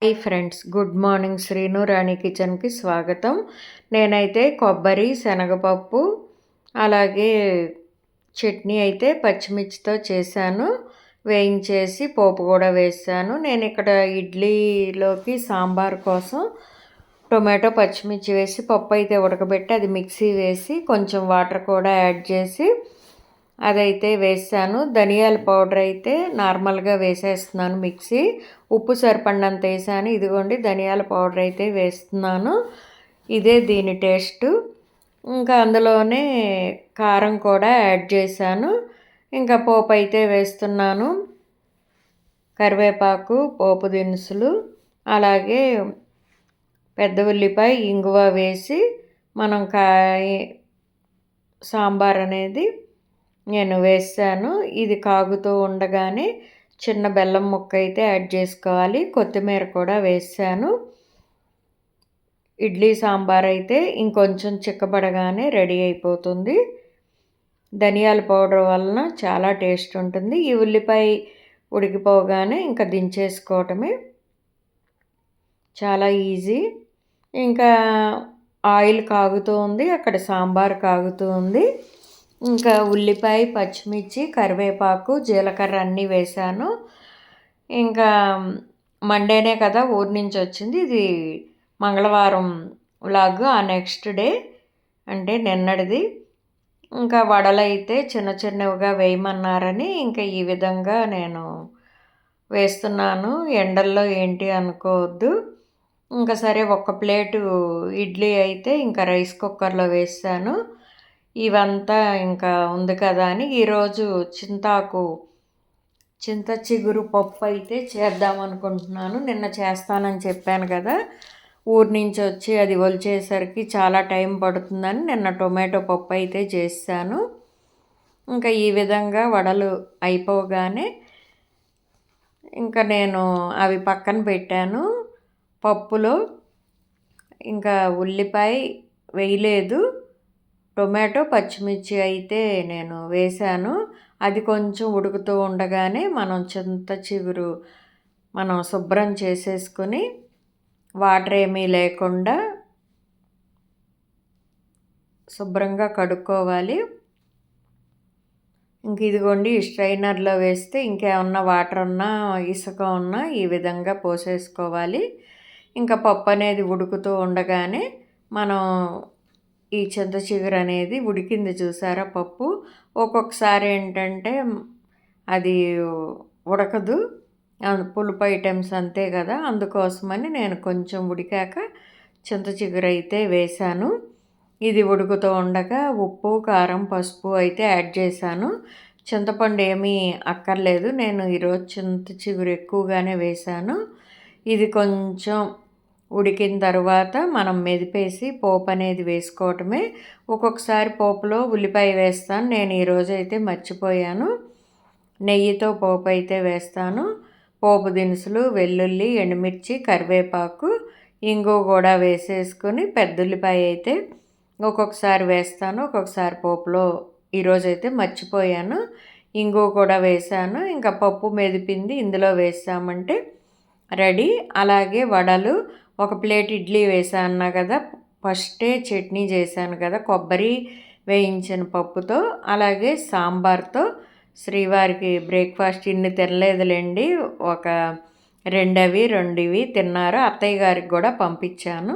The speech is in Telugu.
Hi friends, good morning. Srinu Rani కిచెన్కి స్వాగతం. నేనైతే కొబ్బరి, శనగపప్పు, అలాగే చట్నీ అయితే పచ్చిమిర్చితో చేశాను. వేయించేసి పోపు కూడా వేసాను. నేను ఇక్కడ ఇడ్లీలోకి సాంబార్ కోసం టొమాటో, పచ్చిమిర్చి వేసి పప్పు అయితే ఉడకబెట్టి అది మిక్సీ వేసి కొంచెం వాటర్ కూడా యాడ్ చేసి అదైతే వేసాను. ధనియాల పౌడర్ అయితే నార్మల్గా వేసేస్తున్నాను మిక్సీ. ఉప్పు సరిపడినంత వేసాను. ఇదిగోండి ధనియాల పౌడర్ అయితే వేస్తున్నాను. ఇదే దీని టేస్ట్. ఇంకా అందులోనే కారం కూడా యాడ్ చేశాను. ఇంకా పోపు అయితే వేస్తున్నాను. కరివేపాకు, పోపు దినుసులు, అలాగే పెద్ద ఉల్లిపాయ, ఇంగువ వేసి మనం సాంబార్ అనేది నేను వేసాను. ఇది కాగుతూ ఉండగానే చిన్న బెల్లం ముక్క అయితే యాడ్ చేసుకోవాలి. కొత్తిమీర కూడా వేసాను. ఇడ్లీ సాంబార్ అయితే ఇంకొంచెం చిక్కబడగానే రెడీ అయిపోతుంది. ధనియాల పౌడర్ వలన చాలా టేస్ట్ ఉంటుంది. ఈ ఉల్లిపాయ ఉడికిపోగానే ఇంకా దించేసుకోవటమే, చాలా ఈజీ. ఇంకా ఆయిల్ కాగుతూ ఉంది, అక్కడ సాంబార్ కాగుతూ ఉంది. ఇంకా ఉల్లిపాయ, పచ్చిమిర్చి, కరివేపాకు, జీలకర్ర అన్నీ వేసాను. ఇంకా మండేనే కదా ఊరి నుంచి వచ్చింది. ఇది మంగళవారం వ్లాగ్. ఆ నెక్స్ట్ డే అంటే నిన్నటిది. ఇంకా వడలు అయితే చిన్న చిన్నవిగా వేయమన్నారని ఇంకా ఈ విధంగా నేను వేస్తున్నాను. ఎండల్లో ఏంటి అనుకోవద్దు. ఇంకా సరే, ఒక ప్లేటు ఇడ్లీ అయితే ఇంకా రైస్ కుక్కర్లో వేసాను. ఇవంతా ఇంకా ఉంది కదా అని ఈరోజు చింత చిగురు పప్పు అయితే చేద్దాం అనుకుంటున్నాను. నిన్న చేస్తానని చెప్పాను కదా, ఊరి నుంచి వచ్చి అది ఒలిచేసరికి చాలా టైం పడుతుందని నిన్న టొమాటో పప్పు అయితే చేశాను. ఇంకా ఈ విధంగా వడలు అయిపోగానే ఇంకా నేను అవి పక్కన పెట్టాను. పప్పులో ఇంకా ఉల్లిపాయ వేయలేదు, టొమాటో, పచ్చిమిర్చి అయితే నేను వేశాను. అది కొంచెం ఉడుకుతూ ఉండగానే మనం చింత చిగురు మనం శుభ్రం చేసేసుకొని వాటర్ ఏమీ లేకుండా శుభ్రంగా కడుక్కోవాలి. ఇంక ఇదిగోండి, స్ట్రైనర్లో వేస్తే ఇంకేమన్నా వాటర్ ఉన్నా, ఇసుక ఉన్నా ఈ విధంగా పోసేసుకోవాలి. ఇంకా పప్పు అనేది ఉడుకుతూ ఉండగానే మనం ఈ చింత చిగురు అనేది ఉడికింది చూసారా పప్పు. ఒక్కొక్కసారి ఏంటంటే అది ఉడకదు, పులుపు ఐటమ్స్ అంతే కదా, అందుకోసమని నేను కొంచెం ఉడికాక చింత చిగురు అయితే వేశాను. ఇది ఉడుకుతూ ఉండగా ఉప్పు, కారం, పసుపు అయితే యాడ్ చేశాను. చింతపండు ఏమీ అక్కర్లేదు, నేను ఈరోజు చింత చిగురు ఎక్కువగానే వేశాను. ఇది కొంచెం ఉడికిన తర్వాత మనం మెదిపేసి పోపు అనేది వేసుకోవటమే. ఒక్కొక్కసారి పోపులో ఉల్లిపాయ వేస్తాను, నేను ఈరోజు అయితే మర్చిపోయాను. నెయ్యితో పోపు అయితే వేస్తాను. పోపు దినుసులు, వెల్లుల్లి, ఎండుమిర్చి, కరివేపాకు, ఇంగువ కూడా వేసేసుకొని పెద్ద ఉల్లిపాయ అయితే ఒక్కొక్కసారి వేస్తాను, ఒక్కొక్కసారి పోపులో. ఈరోజైతే మర్చిపోయాను, ఇంగువ కూడా వేసాను. ఇంకా పప్పు మెదిపింది ఇందులో వేసామంటే రెడీ. అలాగే వడలు ఒక ప్లేట్ ఇడ్లీ వేసాను అన్నా కదా, ఫస్టే చట్నీ చేశాను కదా కొబ్బరి వేయించిన పప్పుతో, అలాగే సాంబార్తో. శ్రీవారికి బ్రేక్ఫాస్ట్ ఇన్ని తినలేదులేండి, ఒక రెండవి తిన్నారు. అత్తయ్య గారికి కూడా పంపించాను.